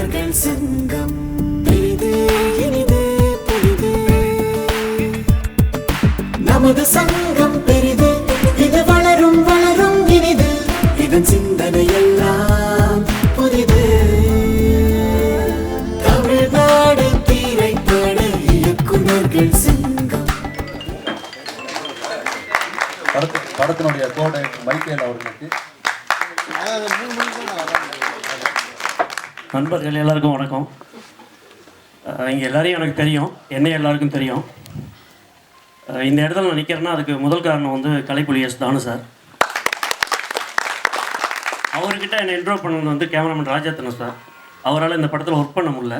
இயக்குனர்கள் சங்கம் பெரிது இனிது புரிது நமது சங்கம் பெரிது இது வளரும் வளரும் இனிது இதன் சிந்தனை எல்லாம் புதிது தமிழ்நாடு திரைப்பட இயக்குனர்கள் சங்கம். படத்தினுடைய கோடை மைக்கேல் அவர்களுக்கு. நண்பர்கள் எல்லாருக்கும் வணக்கம். இங்கே எல்லாரையும் எனக்கு தெரியும், என்னை எல்லாருக்கும் தெரியும். இந்த இடத்துல நான் நிற்கிறேன்னா அதுக்கு முதல் காரணம் வந்து கலைப்புலி எஸ் தானு சார். அவர்கிட்ட என்னை இன்ட்ரோ பண்ணது வந்து கேமராமேன் ராஜாத்தனம் சார். அவரால் இந்த படத்தில் ஒர்க் பண்ண முடியல.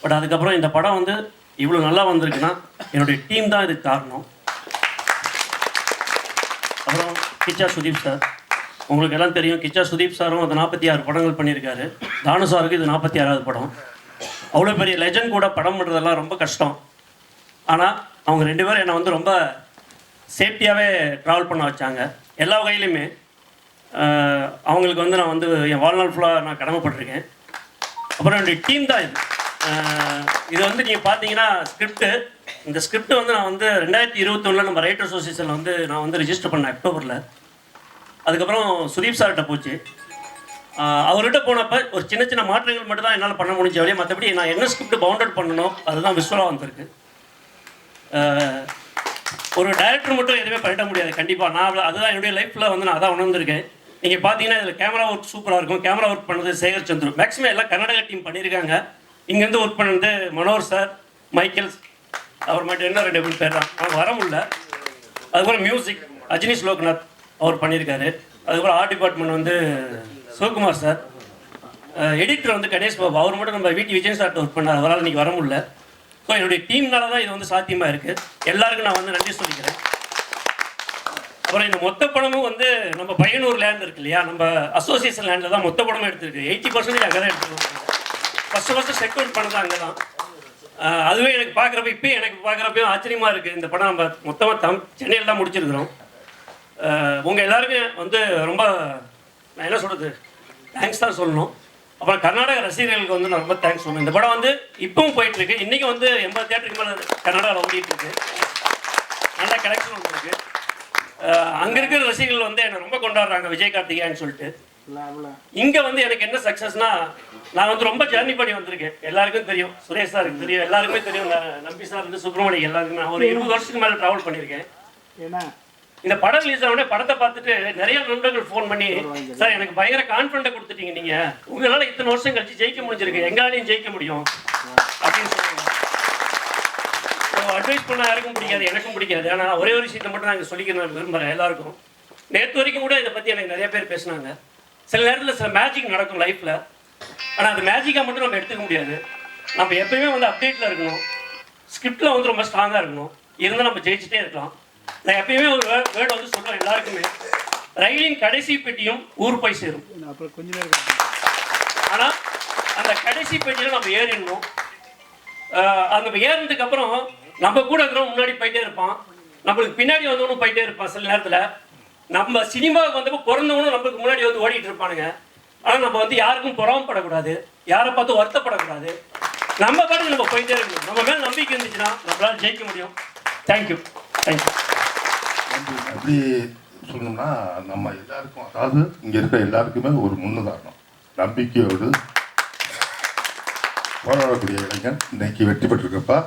பட் அதுக்கப்புறம் இந்த படம் வந்து இவ்வளோ நல்லா வந்திருக்குன்னா என்னுடைய டீம் தான் இதுக்கு காரணம். அப்புறம் கிச்சா சுதீப் சார், உங்களுக்கு எல்லாம் தெரியும். கிச்சா சுதீப் சாரும் அது 46 படங்கள் பண்ணியிருக்காரு. தானு சாருக்கு இது 46வது படம். அவ்வளோ பெரிய லெஜண்ட் கூட படம் பண்ணுறதெல்லாம் ரொம்ப கஷ்டம். ஆனால் அவங்க 2 பேரும் என்னை வந்து ரொம்ப சேஃப்டியாகவே ட்ராவல் பண்ண வச்சாங்க எல்லா வகையிலையுமே. அவங்களுக்கு வந்து நான் வந்து என் வாழ்நாள் ஃபுல்லாக நான் கடமைப்பட்டிருக்கேன். அப்புறம் என்னுடைய டீம் தான் இது. இது வந்து நீங்கள் பார்த்தீங்கன்னா ஸ்கிரிப்டு, இந்த ஸ்கிரிப்ட் வந்து நான் வந்து 2021 நம்ம ரைட்டர் அசோசியேஷனில் வந்து நான் வந்து ரிஜிஸ்டர் பண்ணேன் அக்டோபரில். அதுக்கப்புறம் சுதீப் சார்கிட்ட போச்சு. அவர்கிட்ட போனப்போ ஒரு சின்ன சின்ன மாற்றங்கள் மட்டும் தான் என்னால் பண்ண முடிஞ்ச வழியே, மற்றபடி நான் என்ன ஸ்கிரிப்ட் பவுண்டட் பண்ணணும் அதுதான் விஷுவலாக வந்திருக்கு. ஒரு டைரக்டர் மட்டும் எதுவுமே பண்ணிட முடியாது கண்டிப்பாக. நான் அதுதான் என்னுடைய லைஃப்பில் வந்து நான் அதான் உணர்ந்திருக்கேன். நீங்கள் பார்த்தீங்கன்னா இதில் கேமரா ஒர்க் சூப்பராக இருக்கும். கேமரா ஒர்க் பண்ணது சேகர் சந்துரு, மேக்ஸிமம் எல்லாம் கர்நாடகா டீம் பண்ணியிருக்காங்க. இங்கேருந்து ஒர்க் பண்ணது மனோர் சார், மைக்கேல், அவர் மட்டும் என்ன 2 பேர் தான், அவங்க வர முடியல. அதுக்கப்புறம் மியூசிக் அஜினிஷ் லோக்நாத் அவர் பண்ணியிருக்காரு. அதுக்கப்புறம் ஆர்ட் டிபார்ட்மெண்ட் வந்து சிவகுமார் சார். எடிட்டர் வந்து கணேஷ் பாபு, அவர் மட்டும் நம்ம வீட்டு விஜய் சார்ட்ட ஒர்க் பண்ணார், அவரால் இன்றைக்கி வர முடியல. ஸோ என்னுடைய டீம்னால தான் இது வந்து சாத்தியமாக இருக்குது. எல்லாருக்கும் நான் வந்து நன்றி சொல்லிக்கிறேன். அப்புறம் இந்த மொத்த படமும் வந்து நம்ம பையனூர் லேண்ட் இருக்கு இல்லையா, நம்ம அசோசியேஷன் லேண்டில் தான் மொத்த படமும் எடுத்துருக்கு. 80% அங்கே தான் எடுத்துருக்கோம். ஃபஸ்ட்டு செக் அவுட் பண்ணது அங்கே தான். அதுவே எனக்கு பார்க்குறப்ப இப்போ எனக்கு பார்க்குறப்பையும் ஆச்சரியமாக இருக்குது. இந்த படம் நம்ம மொத்தமாக சென்னையில் தான் முடிச்சிருக்கிறோம். உங்கள் எல்லாருக்கும் வந்து ரொம்ப நான் என்ன சொல்கிறது, தேங்க்ஸ் தான் சொல்லணும். அப்புறம் கர்நாடக ரசிகர்களுக்கு வந்து நான் ரொம்ப தேங்க்ஸ் சொல்லணும். இந்த படம் வந்து இப்பவும் போயிட்டுருக்கு. இன்றைக்கி வந்து 80 தியேட்டருக்கு மேலே கர்நாடகாவில் ஓடிட்டுருக்கு. நல்ல கலெக்ஷன் வந்துருக்கு. அங்கே இருக்கிற ரசிகர்கள் வந்து என்னை ரொம்ப கொண்டாடுறாங்க விஜய் கார்த்திகேயன்னு சொல்லிட்டு. இங்கே வந்து எனக்கு என்ன சக்ஸஸ்னா, நான் வந்து ரொம்ப ஜர்னி பண்ணி வந்திருக்கேன். எல்லாருக்கும் தெரியும், சுரேஷ் சாருக்கு தெரியும், எல்லாருக்குமே தெரியும். நம்பி சார் வந்து சுப்பிரமணியம் எல்லாருக்குமே நான் ஒரு 20 வருஷத்துக்கு மேலே ட்ராவல் பண்ணியிருக்கேன். இந்த படம் ரிலீஸ் ஆனோடனே படத்தை பார்த்துட்டு நிறைய நண்பர்கள் ஃபோன் பண்ணி, சார் எனக்கு பயங்கர கான்ஃபிடென்ட்டை கொடுத்துட்டீங்க, நீங்கள் உங்களால் இத்தனை வருஷம் கழிச்சு ஜெயிக்க முடிஞ்சிருக்கு, எங்களாலையும் ஜெயிக்க முடியும் அப்படின்னு சொல்லுவாங்க. அட்வைஸ் பண்ண யாருக்கும் பிடிக்காது, எனக்கும் பிடிக்காது. ஆனால் ஒரே ஒரு விஷயத்தை மட்டும் நான் இங்கே சொல்லிக்க நான் விரும்புகிறேன் எல்லாருக்கும். நேற்று வரைக்கும் கூட இதை பற்றி எனக்கு நிறைய பேர் பேசினாங்க. சில நேரத்தில் சில மேஜிக் நடக்கும் லைஃப்பில். ஆனால் அது மேஜிக்காக மட்டும் நம்ம எடுத்துக்க முடியாது. நம்ம எப்பயுமே வந்து அப்டேட்டில் இருக்கணும். ஸ்கிரிப்டில் வந்து ரொம்ப ஸ்ட்ராங்காக இருக்கணும். இருந்தால் நம்ம ஜெயிச்சுட்டே இருக்கலாம். நான் எப்பயுமே ஒரு வேர்டு வந்து சொல்கிறேன் எல்லாருக்குமே, ரயிலின் கடைசி பெட்டியும் ஊர் போய் சேரும். ஆனால் அந்த கடைசி பெட்டியில் நம்ம ஏறிடணும். அந்த ஏறினதுக்கு அப்புறம் நம்ம கூட இருக்கிறவங்க முன்னாடி போயிட்டே இருப்பான், நம்மளுக்கு பின்னாடி வந்தவனும் போயிட்டே இருப்பான். சில நேரத்தில் நம்ம சினிமாவுக்கு வந்தப்போ பிறந்தவனும் நம்மளுக்கு முன்னாடி வந்து ஓடிட்டு இருப்பானுங்க. ஆனால் நம்ம வந்து யாருக்கும் பொறாமப்படக்கூடாது, யாரை பார்த்து வருத்தப்படக்கூடாது. நம்ம பாட்டு நம்ம போயிட்டே இருக்கணும். நம்ம மேலே நம்பிக்கை இருந்துச்சுன்னா நம்மளால் ஜெயிக்க முடியும். தேங்க்யூ. தேங்க்யூ. அப்படி சொல்லணும்னா நம்ம எல்லாருக்கும், அதாவது இங்கே இருக்கிற எல்லாருக்குமே ஒரு முன்னுதாரணம். நம்பிக்கையோடு போராடக்கூடிய இளைஞன் இன்னைக்கு வெற்றி பெற்றிருக்கப்பா,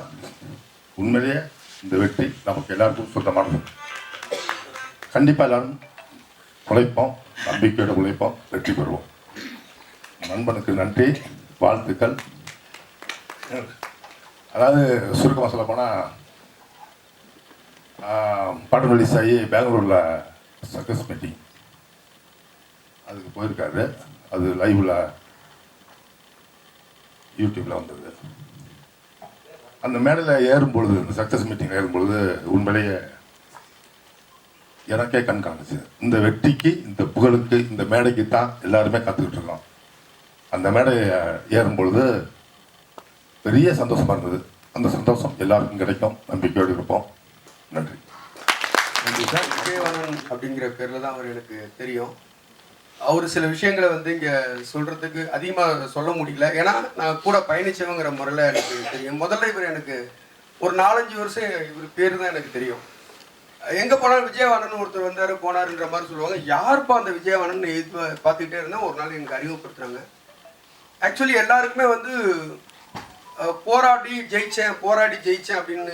உண்மையிலேயே இந்த வெற்றி நமக்கு எல்லாருக்கும் சொந்தமானது. கண்டிப்பாக எல்லாரும் உழைப்போம், நம்பிக்கையோட உழைப்போம், வெற்றி பெறுவோம். நண்பனுக்கு நன்றி, வாழ்த்துக்கள். அதாவது சுருக்கமாக சொல்ல போனால், படம் ரிலீஸ் ஆகி பெங்களூரில் சக்ஸஸ் மீட்டிங் அதுக்கு போயிருக்காரு. அது லைவில் யூடியூப்பில் வந்தது. அந்த மேடையில் ஏறும்பொழுது, இந்த சக்ஸஸ் மீட்டிங் ஏறும்பொழுது உண்மையிலேயே எனக்கே கண் காணுச்சு. இந்த வெற்றிக்கு, இந்த புகழுக்கு, இந்த மேடைக்கு தான் எல்லாருமே காத்துக்கிட்டு இருக்கோம். அந்த மேடை ஏறும்பொழுது பெரிய சந்தோஷமாக இருந்தது. அந்த சந்தோஷம் எல்லாருக்கும் கிடைக்கும். நம்பிக்கையோடு இருப்போம். நன்றி. நன்றி சார். விஜயவாணன் அப்படிங்கிற பேரில் தான் அவர் எனக்கு தெரியும். அவர் சில விஷயங்களை வந்து இங்கே சொல்கிறதுக்கு அதிகமாக சொல்ல முடியல. ஏன்னா நான் கூட பயணிச்சவங்கிற முறையில் எனக்கு தெரியும். முதல்ல இவர் எனக்கு ஒரு 4-5 வருஷம் இவர் பேர் தான் எனக்கு தெரியும். எங்கே போனாலும் விஜயவாணன் ஒருத்தர் வந்தார் போனாருன்ற மாதிரி சொல்லுவாங்க. யாருப்பா அந்த விஜயவாணன் பார்த்துக்கிட்டே இருந்தால் ஒரு நாள் எனக்கு அறிமுகப்படுத்துகிறாங்க. ஆக்சுவலி எல்லாருக்குமே வந்து போராடி ஜெயிச்சேன் அப்படின்னு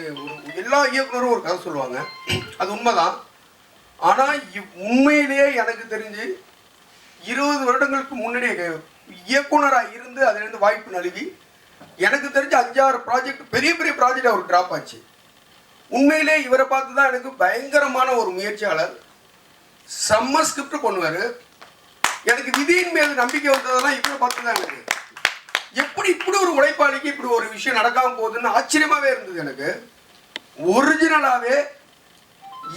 எல்லா இயக்குனரும் ஒரு கதை சொல்லுவாங்க. அது உண்மைதான். ஆனால் உண்மையிலேயே எனக்கு தெரிஞ்சு 20 வருடங்களுக்கு முன்னாடியே இயக்குனராக இருந்து அதிலிருந்து வாய்ப்பு நழுவி எனக்கு தெரிஞ்ச 5-6 ப்ராஜெக்ட் பெரிய பெரிய ப்ராஜெக்ட் அவர் ட்ராப் ஆச்சு. உண்மையிலே இவரை பார்த்து தான் எனக்கு பயங்கரமான ஒரு முயற்சியாளர். செம்ம ஸ்கிரிப்ட் பண்ணுவார். எனக்கு விதியின் மீது நம்பிக்கை வந்ததெல்லாம் இவரை பார்த்து தான் எனக்கு எப்படி இப்படி ஒரு உழைப்பாளிக்கு இப்படி ஒரு விஷயம் நடக்காம போகுதுன்னு ஆச்சரியமாகவே இருந்தது. எனக்கு ஒரிஜினலாகவே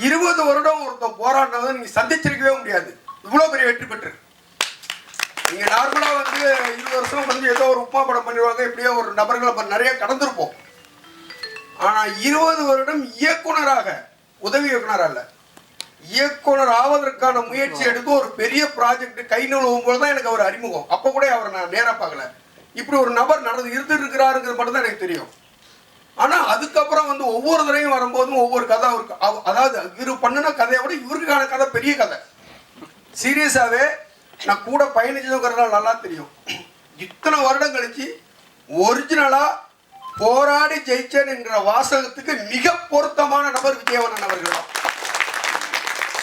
20 வருடம் ஒருத்தன் போராடினதை நீங்கள் சந்திச்சிருக்கவே முடியாது. இவ்வளோ பெரிய வெற்றி பெற்று நீங்கள் நார்மலாக வந்து 20 வருஷம் வந்து ஏதோ ஒரு உப்பா படம் பண்ணிடுவாங்க, எப்படியோ ஒரு நபர்களை நிறைய கடந்திருப்போம். ஆனால் 20 வருடம் இயக்குனராக, உதவி இயக்குனராக இல்லை, இயக்குனர் ஆவதற்கான முயற்சி எடுத்து ஒரு பெரிய ப்ராஜெக்ட் கை நழுவும் போது தான் எனக்கு அவர் அறிமுகம். அப்போ கூட அவரை நான் நேராக பார்க்கல. இப்படி ஒரு நபர் இருந்துட்டு இருக்கிறாருங்கிறது மட்டும் தான் எனக்கு தெரியும். ஆனால் அதுக்கப்புறம் வந்து ஒவ்வொரு தடவையும் வரும்போதும் ஒவ்வொரு கதை அவருக்கு, அதாவது இவர் பண்ணின கதையை விட இவருக்கான கதை பெரிய கதை. சீரியஸாகவே நான் கூட பயணிச்சதுங்கிறதுனால நல்லா தெரியும். இத்தனை வருடம் கழிச்சு ஒரிஜினலாக போராடி ஜெயிச்சேன் என்கிற வாசகத்துக்கு மிக பொருத்தமான நபர் விஜயவாணன் அவர்கள் தான்.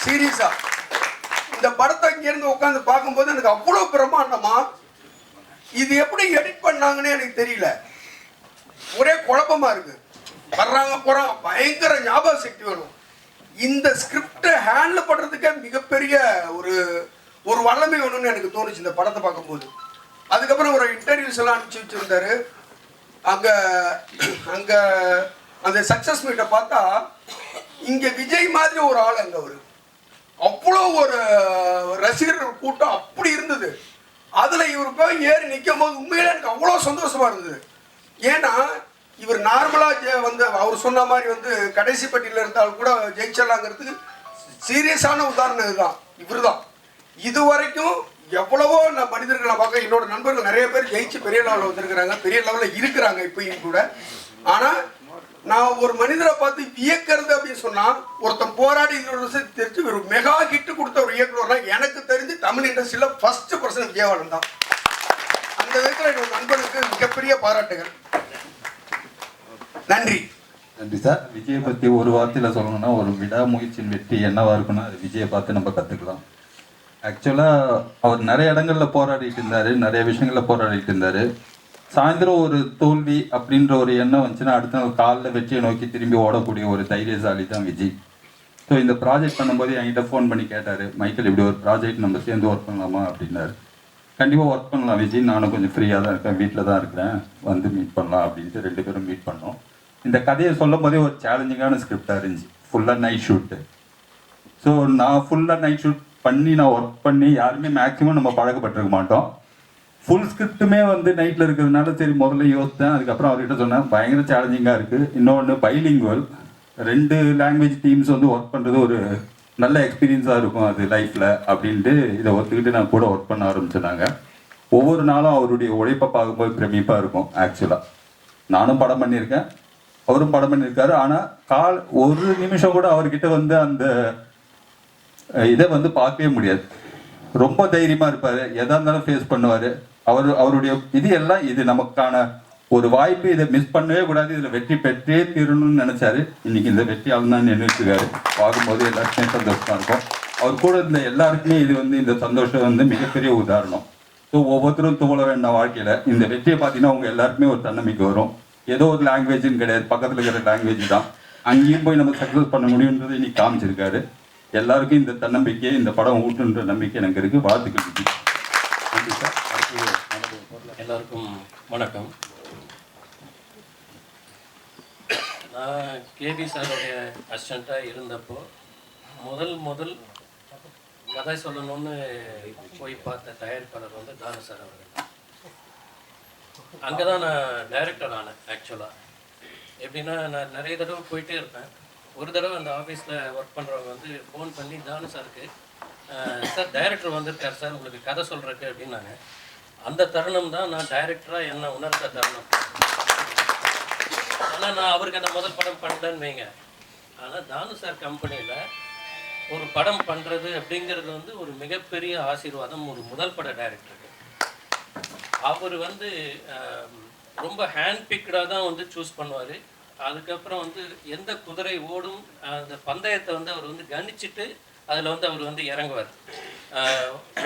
சீரியஸா இந்த படத்தை இங்கேருந்து உட்காந்து பார்க்கும்போது எனக்கு அவ்வளோ பிரமாண்டமா இது எப்படி எடிட் பண்ணாங்கன்னு எனக்கு தெரியல. ஒரே குழப்பமா இருக்கு. வர்றாங்க போறாங்க, பயங்கர ஞாபக சக்தி வேணும். இந்த ஸ்கிரிப்டை ஹேண்டில் பண்றதுக்கே மிகப்பெரிய ஒரு வல்லமை வேணும்னு எனக்கு தோணுச்சு இந்த படத்தை பார்க்கும்போது. அதுக்கப்புறம் ஒரு இன்டர்வியூஸ் எல்லாம் அனுப்பிச்சு வச்சிருந்தாரு. அங்க அந்த சக்சஸ் மீட்டை பார்த்தா இங்க விஜய் மாதிரி ஒரு ஆள் அங்க ஒரு அவ்வளோ ஒரு ரசிகர்கள் கூட்டம் அப்படி இருந்தது. அதுல இவர் போய் ஏறி நிற்கும் போது உண்மையில எனக்கு அவ்வளோ சந்தோஷமா இருந்தது. ஏன்னா இவர் நார்மலா வந்து அவர் சொன்ன மாதிரி வந்து கடைசி பட்டியல இருந்தாலும் கூட ஜெயிச்சிடலாங்கிறதுக்கு சீரியஸான உதாரணம் இதுதான். இவர் தான் இது வரைக்கும் எவ்வளவோ மனிதர்களை பார்க்க என்னோட நண்பர்கள் நிறைய பேர் ஜெயிச்சு பெரிய லெவலில் வந்திருக்கிறாங்க, பெரிய லெவலில் இருக்கிறாங்க இப்பயும் கூட. ஆனால் நான் ஒரு மனிதரை பார்த்து வியக்கிறது அப்படின்னு சொன்னால் ஒருத்தன் போராடி தெரிஞ்சு ஒரு மெகா ஹிட்டு கொடுத்த ஒரு இயக்குனர்னா எனக்கு தெரிஞ்சு தமிழ் இண்டஸ்ட்ரியில் ஃபர்ஸ்ட் பர்சன் விஜயவாணன் தான். அந்த விதத்தில் என்னோட நண்பர்களுக்கு மிகப்பெரிய பாராட்டுகள். நன்றி. நன்றி சார். விஜயை பற்றி ஒரு வார்த்தையில் சொல்லணும்னா ஒரு விடாமுயற்சியின் வெற்றி என்னவா இருக்குன்னா அது விஜயை பார்த்து நம்ம கற்றுக்கலாம். ஆக்சுவலாக அவர் நிறைய இடங்களில் போராடிட்டு இருந்தார், நிறைய விஷயங்களில் போராடிட்டு இருந்தார். சாயந்தரம் ஒரு தோல்வி அப்படின்ற ஒரு எண்ணம் வந்துச்சுன்னா அடுத்த நாள் காலைல வெற்றியை நோக்கி திரும்பி ஓடக்கூடிய ஒரு தைரியசாலி தான் விஜய். ஸோ இந்த ப்ராஜெக்ட் பண்ணும்போது என்கிட்ட ஃபோன் பண்ணி கேட்டார், மைக்கேல் இப்படி ஒரு ப்ராஜெக்ட் நம்ம சேர்ந்து ஒர்க் பண்ணலாமா அப்படின்னாரு. கண்டிப்பாக ஒர்க் பண்ணலாம் விஜய், நானும் கொஞ்சம் ஃப்ரீயாக தான் இருக்கேன், வீட்டில் தான் இருக்கிறேன், வந்து மீட் பண்ணலாம் அப்படின்ட்டு 2 பேரும் மீட் பண்ணோம். இந்த கதையை சொல்லும் போதே ஒரு சேலஞ்சிங்கான ஸ்கிரிப்டாக இருந்துச்சு. ஃபுல்லாக நைட் ஷூட்டு. ஸோ நான் ஃபுல்லாக நைட் ஷூட் பண்ணி நான் ஒர்க் பண்ணி யாருமே மேக்ஸிமம் நம்ம பழக்கப்பட்டிருக்க மாட்டோம். ஃபுல் ஸ்கிரிப்டுமே வந்து நைட்டில் இருக்கிறதுனால சரி முதல்ல யோசித்தேன். அதுக்கப்புறம் அவர்கிட்ட சொன்னேன் பயங்கர சேலஞ்சிங்காக இருக்குது. இன்னொன்று பைலிங்குவல் 2 லாங்குவேஜ் டீம்ஸ் வந்து ஒர்க் பண்ணுறது ஒரு நல்ல எக்ஸ்பீரியன்ஸாக இருக்கும் அது லைஃப்பில் அப்படின்ட்டு இதை ஒத்துக்கிட்டு நான் கூட ஒர்க் பண்ண ஆரம்பிச்சிட்டாங்க. ஒவ்வொரு நாளும் அவருடைய உழைப்பை பார்க்கும்போது பிரமிப்பாக இருக்கும். ஆக்சுவலாக நானும் படம் பண்ணியிருக்கேன், அவரும் படம் பண்ணியிருக்காரு. ஆனால் ஒரு நிமிஷம் கூட அவர்கிட்ட வந்து அந்த இதை வந்து பார்க்கவே முடியாது. ரொம்ப தைரியமாக இருப்பார், எதாக இருந்தாலும் ஃபேஸ் பண்ணுவார். அவருடைய இது நமக்கான ஒரு வாய்ப்பு, இதை மிஸ் பண்ணவே கூடாது, இதில் வெற்றி பெற்றே தீரணும்னு நினச்சாரு. இன்னைக்கு இந்த வெற்றியால் தான் நின்றுட்டுருக்காரு. பார்க்கும்போது எல்லாருக்குமே சந்தோஷமாக இருக்கும். அவர் கூட இருந்த எல்லாருக்குமே இது வந்து இந்த சந்தோஷம் வந்து மிகப்பெரிய உதாரணம். ஸோ ஒவ்வொருத்தரும் தோழ வேண்டாம் வாழ்க்கையில். இந்த வெற்றியை பார்த்தீங்கன்னா அவங்க எல்லாருக்குமே ஒரு தன்னம்பிக்கை வரும். ஏதோ ஒரு லாங்குவேஜ்னு கிடையாது, பக்கத்தில் இருக்கிற லாங்குவேஜ் தான், அங்கேயும் போய் நம்ம சக்ஸஸ் பண்ண முடியுன்றது இன்னைக்கு காமிச்சிருக்காரு. எல்லாருக்கும் இந்த தன்னம்பிக்கையை இந்த படம் ஊட்டுன்ற நம்பிக்கை எனக்கு இருக்குது. வாழ்த்துக்கள். நன்றி சார். எல்லாருக்கும் வணக்கம். நான் கேபி சாருடைய அசிஸ்டண்ட்டாக இருந்தப்போ முதல் கதை சொல்லணும்னு போய் பார்த்த தயாரிப்பாளர் வந்து தானு சார் அவர்கள். அங்கே தான் நான் டைரக்டர் ஆனேன். ஆக்சுவலாக எப்படின்னா நான் நிறைய தடவை போயிட்டே இருப்பேன். ஒரு தடவை அந்த ஆஃபீஸில் ஒர்க் பண்ணுறவங்க வந்து ஃபோன் பண்ணி தானு சாருக்கு சார் டைரக்டர் வந்திருக்கார் சார் உங்களுக்கு கதை சொல்கிறக்கு அப்படின்னாங்க. அந்த தருணம் தான் நான் டைரக்டராக என்ன உணர்ந்த தருணம். ஆனால் நான் அவருக்கு அந்த முதல் படம் பண்ணுறேன்னு வைங்க. ஆனால் தானு சார் கம்பெனியில் ஒரு படம் பண்ணுறது அப்படிங்கிறது வந்து ஒரு மிகப்பெரிய ஆசீர்வாதம் ஒரு முதல் பட டைரக்டருக்கு. அவர் வந்து ரொம்ப ஹேண்ட் பிக்டாக தான் வந்து சூஸ் பண்ணுவார். அதுக்கப்புறம் வந்து எந்த குதிரை ஓடும் அந்த பந்தயத்தை வந்து அவர் வந்து கணிச்சிட்டு அதில் வந்து அவர் வந்து இறங்குவார்.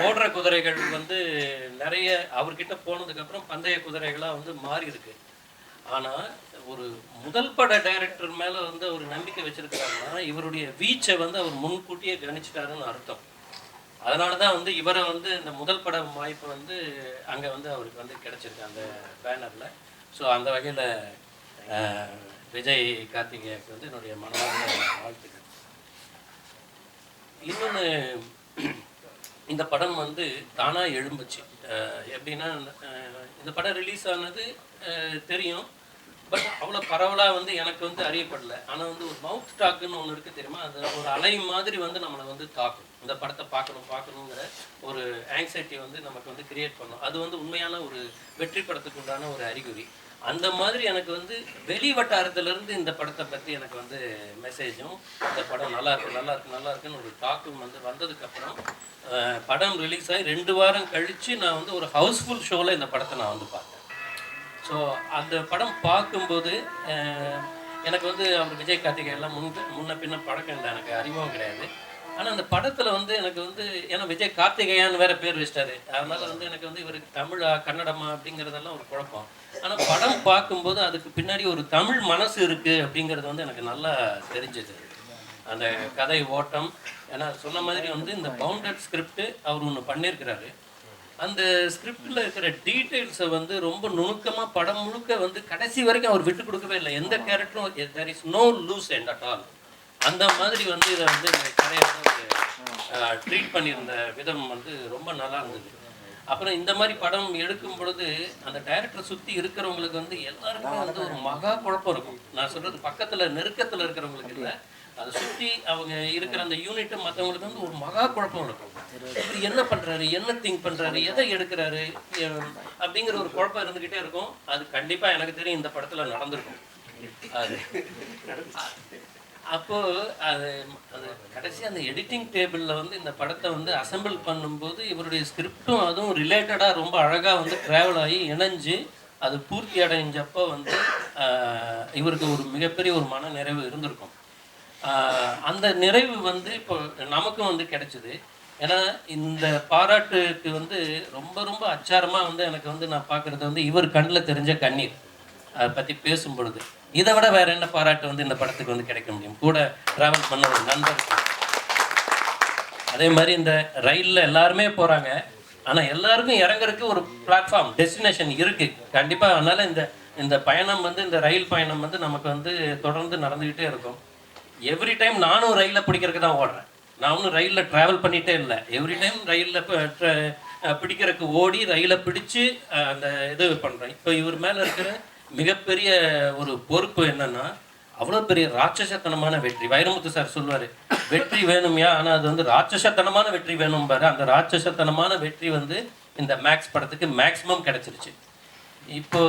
ஓடுற குதிரைகள் வந்து நிறைய அவர்கிட்ட போனதுக்கப்புறம் பந்தய குதிரைகளாக வந்து மாறி இருக்கு. ஆனால் ஒரு முதல் பட டைரக்டர் மேலே வந்து அவர் நம்பிக்கை வச்சிருக்கிறாருன்னா இவருடைய வீச்சை வந்து அவர் முன்கூட்டியே கணிச்சிட்டாருன்னு அர்த்தம். அதனால தான் வந்து இவரை வந்து இந்த முதல் பட வாய்ப்பு வந்து அங்கே வந்து அவருக்கு வந்து கிடைச்சிருக்கு அந்த பேனரில். ஸோ அந்த வகையில் விஜய் கார்த்திகேயனுக்கு வந்து என்னுடைய மனமார்ந்த வாழ்த்துக்கள். இன்னொன்று, இந்த படம் வந்து தானாக எழும்புச்சு. எப்படின்னா இந்த படம் ரிலீஸ் ஆனது தெரியும், பட் அவ்வளோ பரவலாக வந்து எனக்கு வந்து அறியப்படலை. ஆனால் வந்து ஒரு மவுத் டாக்குன்னு ஒன்று இருக்குது தெரியுமா, அது ஒரு அலை மாதிரி வந்து நம்மளை வந்து தாக்கும். இந்த படத்தை பார்க்கணுங்கிற ஒரு ஆங்ஸைட்டி வந்து நமக்கு வந்து கிரியேட் பண்ணும். அது வந்து உண்மையான ஒரு வெற்றி படத்துக்கு உண்டான ஒரு அறிகுறி. அந்த மாதிரி எனக்கு வந்து வெளி வட்டாரத்திலேருந்து இந்த படத்தை பற்றி எனக்கு வந்து மெசேஜும் இந்த படம் நல்லா இருக்குன்னு ஒரு டாக்கும் வந்து வந்ததுக்கப்புறம் படம் ரிலீஸ் ஆகி 2 வாரம் கழித்து நான் வந்து ஒரு ஹவுஸ்ஃபுல் ஷோவில் இந்த படத்தை நான் வந்து பார்த்தேன். ஸோ அந்த படம் பார்க்கும்போது எனக்கு வந்து அவர் விஜய் கார்த்திகேயெல்லாம் முன்ன பின்ன பழக்கம் இல்லை, எனக்கு அறிமுகம் கிடையாது. ஆனால் அந்த படத்தில் வந்து எனக்கு வந்து ஏன்னா விஜய் கார்த்திகேயான்னு வேறு பேர் வச்சிட்டாரு, அதனால் வந்து எனக்கு வந்து இவருக்கு தமிழா கன்னடமா அப்படிங்கிறதெல்லாம் ஒரு குழப்பம். ஆனால் படம் பார்க்கும்போது அதுக்கு பின்னாடி ஒரு தமிழ் மனசு இருக்குது அப்படிங்கிறது வந்து எனக்கு நல்லா தெரிஞ்சது. அந்த கதை ஓட்டம், ஏன்னா சொன்ன மாதிரி வந்து இந்த பவுண்டட் ஸ்கிரிப்ட் அவர் ஒன்று பண்ணியிருக்கிறாரு. அந்த ஸ்கிரிப்டில் இருக்கிற டீட்டெயில்ஸை வந்து ரொம்ப நுணுக்கமாக படம் முழுக்க வந்து கடைசி வரைக்கும் அவர் விட்டு கொடுக்கவே இல்லை. எந்த கேரக்டரும் there is no loose end at all. அந்த மாதிரி வந்து இதை வந்து இந்த கதையை வந்து ட்ரீட் பண்ணியிருந்த விதம் வந்து ரொம்ப நல்லா இருந்தது. அப்புறம் இந்த மாதிரி படம் எடுக்கும் பொழுது அந்த டைரக்டரை சுற்றி இருக்கிறவங்களுக்கு வந்து எல்லாருக்குமே வந்து ஒரு மகா குழப்பம் இருக்கும். நான் சொல்கிறது பக்கத்தில் நெருக்கத்தில் இருக்கிறவங்களுக்கு இல்லை, அதை சுற்றி அவங்க இருக்கிற அந்த யூனிட்டு மற்றவங்களுக்கு வந்து ஒரு மகா குழப்பம் இருக்கும். இவர் என்ன பண்ணுறாரு, என்ன திங்க் பண்ணுறாரு, எதை எடுக்கிறாரு அப்படிங்கிற ஒரு குழப்பம் இருந்துக்கிட்டே இருக்கும். அது கண்டிப்பாக எனக்கு தெரியும் இந்த படத்தில் நடந்திருக்கும். அது அப்போது அது கடைசி அந்த எடிட்டிங் டேபிளில் வந்து இந்த படத்தை வந்து அசம்பிள் பண்ணும்போது இவருடைய ஸ்கிரிப்டும் அதுவும் ரிலேட்டடாக ரொம்ப அழகாக வந்து ட்ராவல் ஆகி இணைஞ்சு அது பூர்த்தி அடைஞ்சப்போ வந்து இவருக்கு ஒரு மிகப்பெரிய ஒரு மன நிறைவு இருந்திருக்கும். அந்த நிறைவு வந்து இப்போ நமக்கும் வந்து கிடைச்சிது. ஏன்னா இந்த பாராட்டுக்கு வந்து ரொம்ப ரொம்ப அச்சாரமாக வந்து எனக்கு வந்து நான் பார்க்குறது வந்து இவர் கண்ணில் தெரிஞ்ச கண்ணீர். அதை பற்றி பேசும் பொழுது இதை விட வேற என்ன பாராட்டு வந்து இந்த படத்துக்கு வந்து கிடைக்க முடியும்? கூட ட்ராவல் பண்ண ஒரு நண்பர். அதே மாதிரி இந்த ரயிலில் எல்லாருமே போகிறாங்க, ஆனால் எல்லாருக்கும் இறங்குறதுக்கு ஒரு பிளாட்ஃபார்ம் டெஸ்டினேஷன் இருக்குது கண்டிப்பாக. அதனால் இந்த பயணம் வந்து இந்த ரயில் பயணம் வந்து நமக்கு வந்து தொடர்ந்து நடந்துக்கிட்டே இருக்கும். எவ்ரி டைம் நானும் ரயிலில் பிடிக்கிறதுக்கு தான் ஓடுறேன். நான் ஒன்றும் ரயிலில் ட்ராவல் பண்ணிகிட்டே இல்லை. எவ்ரி டைம் ரயிலில் பிடிக்கிறதுக்கு ஓடி ரயிலை பிடிச்சி அந்த இது பண்ணுறேன். இப்போ இவர் மேலே இருக்கிற மிகப்பெரிய ஒரு பொறுப்பு என்னன்னா, அவ்வளோ பெரிய ராட்சசத்தனமான வெற்றி. வைரமுத்து சார் சொல்லுவார், வெற்றி வேணும்யா, ஆனால் அது வந்து ராட்சசத்தனமான வெற்றி வேணும் பாரு. அந்த ராட்சசத்தனமான வெற்றி வந்து இந்த மேக்ஸ் படத்துக்கு மேக்ஸிமம் கிடைச்சிருச்சு. இப்போ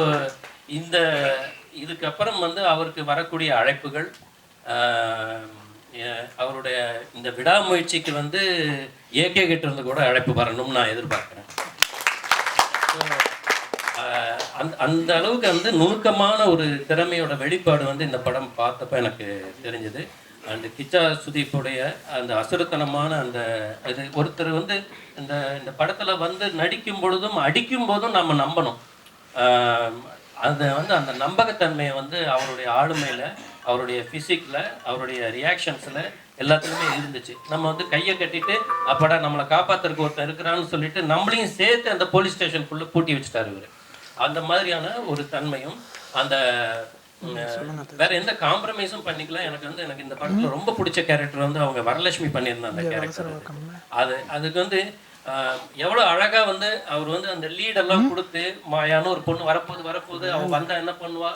இதுக்கப்புறம் வந்து அவருக்கு வரக்கூடிய அழைப்புகள், அவருடைய இந்த விடாமுயற்சிக்கு வந்து ஏகே கிட்ட இருந்து கூட அழைப்பு வரணும்னு நான் எதிர்பார்க்குறேன். அந்த அளவுக்கு வந்து நுணுக்கமான ஒரு திறமையோட வெளிப்பாடு வந்து இந்த படம் பார்த்தப்ப எனக்கு தெரிஞ்சது. அண்ட் கிச்சா சுதீப்புடைய அந்த அசுரத்தனமான அந்த இது ஒருத்தர் வந்து இந்த படத்தில் வந்து நடிக்கும் பொழுதும் அடிக்கும் போதும் நம்ம நம்பணும். அது வந்து அந்த நம்பகத்தன்மையை வந்து அவருடைய ஆளுமையில், அவருடைய ஃபிசிக்கில், அவருடைய ரியாக்ஷன்ஸில் எல்லாத்துலேயுமே இருந்துச்சு. நம்ம வந்து கையை கட்டிட்டு அப்படா நம்மளை காப்பாற்றுறதுக்கு ஒருத்தர் இருக்கிறான்னு சொல்லிட்டு நம்மளையும் சேர்த்து அந்த போலீஸ் ஸ்டேஷனுக்குள்ளே பூட்டி வச்சுட்டார் இவர். அந்த மாதிரியான ஒரு தன்மையும் அந்த வேற எந்த காம்ப்ரமைஸும் பண்ணிக்கலாம். எனக்கு இந்த படத்தில் ரொம்ப பிடிச்ச கேரக்டர் வந்து அவங்க வரலட்சுமி பண்ணியிருந்த அந்த கேரக்டர். அதுக்கு வந்து எவ்வளோ அழகாக வந்து அவர் வந்து அந்த லீடெல்லாம் கொடுத்து மாயான ஒரு பொண்ணு வரப்போகுது அவன் வந்தால் என்ன பண்ணுவா,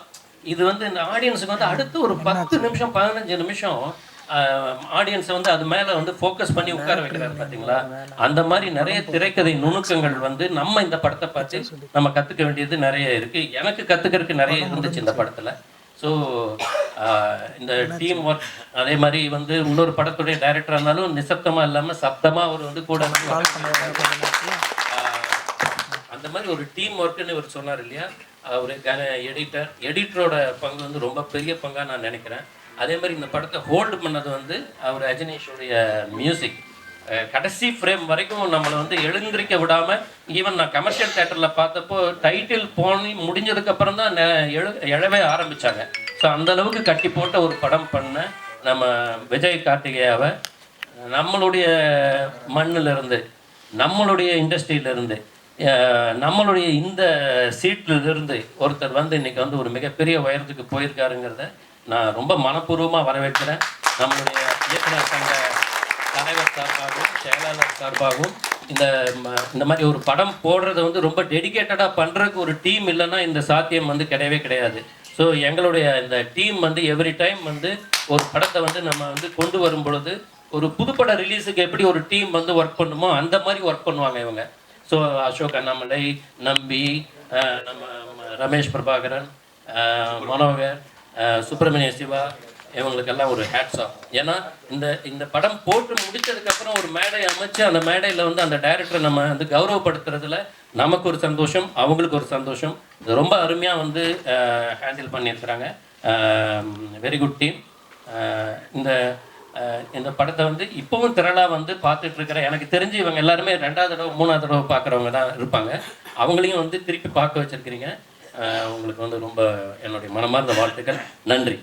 இது வந்து இந்த ஆடியன்ஸுக்கு வந்து அடுத்து ஒரு 10 நிமிஷம் 15 நிமிஷம் ஆடியன்ஸை வந்து அது மேலே வந்து ஃபோக்கஸ் பண்ணி உட்கார வைக்கிறாரு பார்த்தீங்களா? அந்த மாதிரி நிறைய திரைக்கதை நுணுக்கங்கள் வந்து நம்ம இந்த படத்தை பார்த்து நம்ம கற்றுக்க வேண்டியது நிறைய இருக்குது. எனக்கு கற்றுக்கிறதுக்கு நிறைய இருந்துச்சு இந்த படத்தில். ஸோ இந்த டீம் ஒர்க், அதே மாதிரி வந்து இன்னொரு படத்துடைய டைரக்டராக இருந்தாலும் நிசப்தமாக இல்லாமல் சப்தமாக அவர் வந்து கூட அந்த மாதிரி ஒரு டீம் ஒர்க்குன்னு இவர் சொன்னார் இல்லையா? ஒரு எடிட்டரோட பங்கு வந்து ரொம்ப பெரிய பங்காக நான் நினைக்கிறேன். அதே மாதிரி இந்த படத்தை ஹோல்டு பண்ணது வந்து அவர் அஜனீஷோடைய மியூசிக். கடைசி ஃப்ரேம் வரைக்கும் நம்மளை வந்து எழுந்திருக்க விடாமல், ஈவன் நான் கமர்ஷியல் தேட்டரில் பார்த்தப்போ டைட்டில் போனி முடிஞ்சதுக்கப்புறம் தான் எழவே ஆரம்பித்தாங்க. ஸோ அந்தளவுக்கு கட்டி போட்ட ஒரு படம் பண்ண நம்ம விஜய் கார்த்திகேயாவை நம்மளுடைய மண்ணிலிருந்து, நம்மளுடைய இண்டஸ்ட்ரியிலிருந்து, நம்மளுடைய இந்த சீட்டிலிருந்து ஒருத்தர் வந்து இன்றைக்கி வந்து ஒரு மிகப்பெரிய உயரத்துக்கு போயிருக்காருங்கிறத நான் ரொம்ப மனப்பூர்வமாக வரவேற்கிறேன். நம்மளுடைய இயக்குனர் சங்க தலைவர் சார்பாகவும் செயலாளர் சார்பாகவும் இந்த மாதிரி ஒரு படம் போடுறத வந்து ரொம்ப டெடிக்கேட்டடாக பண்ணுறதுக்கு ஒரு டீம் இல்லைன்னா இந்த சாத்தியம் வந்து கிடையவே கிடையாது. ஸோ எங்களுடைய இந்த டீம் வந்து எவ்ரி டைம் வந்து ஒரு படத்தை வந்து நம்ம வந்து கொண்டு வரும் பொழுது ஒரு புதுப்பட ரிலீஸுக்கு எப்படி ஒரு டீம் வந்து ஒர்க் பண்ணுமோ அந்த மாதிரி ஒர்க் பண்ணுவாங்க இவங்க. ஸோ அசோக் அண்ணாமலை, நம்பி, நம்ம ரமேஷ் பிரபாகரன், மனோகர், சுப்பிரமணிய சிவா, இவங்களுக்கெல்லாம் ஒரு ஹேட்ஸ் ஆஃப். ஏன்னா இந்த படம் போட்டு முடிச்சதுக்கப்புறம் ஒரு மேடை அமைச்சு அந்த மேடையில் வந்து அந்த டைரக்டரை நம்ம வந்து கௌரவப்படுத்துறதுல நமக்கு ஒரு சந்தோஷம், அவங்களுக்கு ஒரு சந்தோஷம். இது ரொம்ப அருமையாக வந்து ஹேண்டில் பண்ணியிருக்கிறாங்க. Very good team. இந்த படத்தை வந்து இப்போவும் திரளாக வந்து பார்த்துட்டு இருக்கிற, எனக்கு தெரிஞ்சு இவங்க எல்லாருமே 2வது தடவை 3வது தடவை பார்க்குறவங்க தான் இருப்பாங்க. அவங்களையும் வந்து திருப்பி பார்க்க வச்சுருக்கிறீங்க. உங்களுக்கு வந்து ரொம்ப என்னுடைய மனமார்ந்த வாழ்த்துக்கள். நன்றி.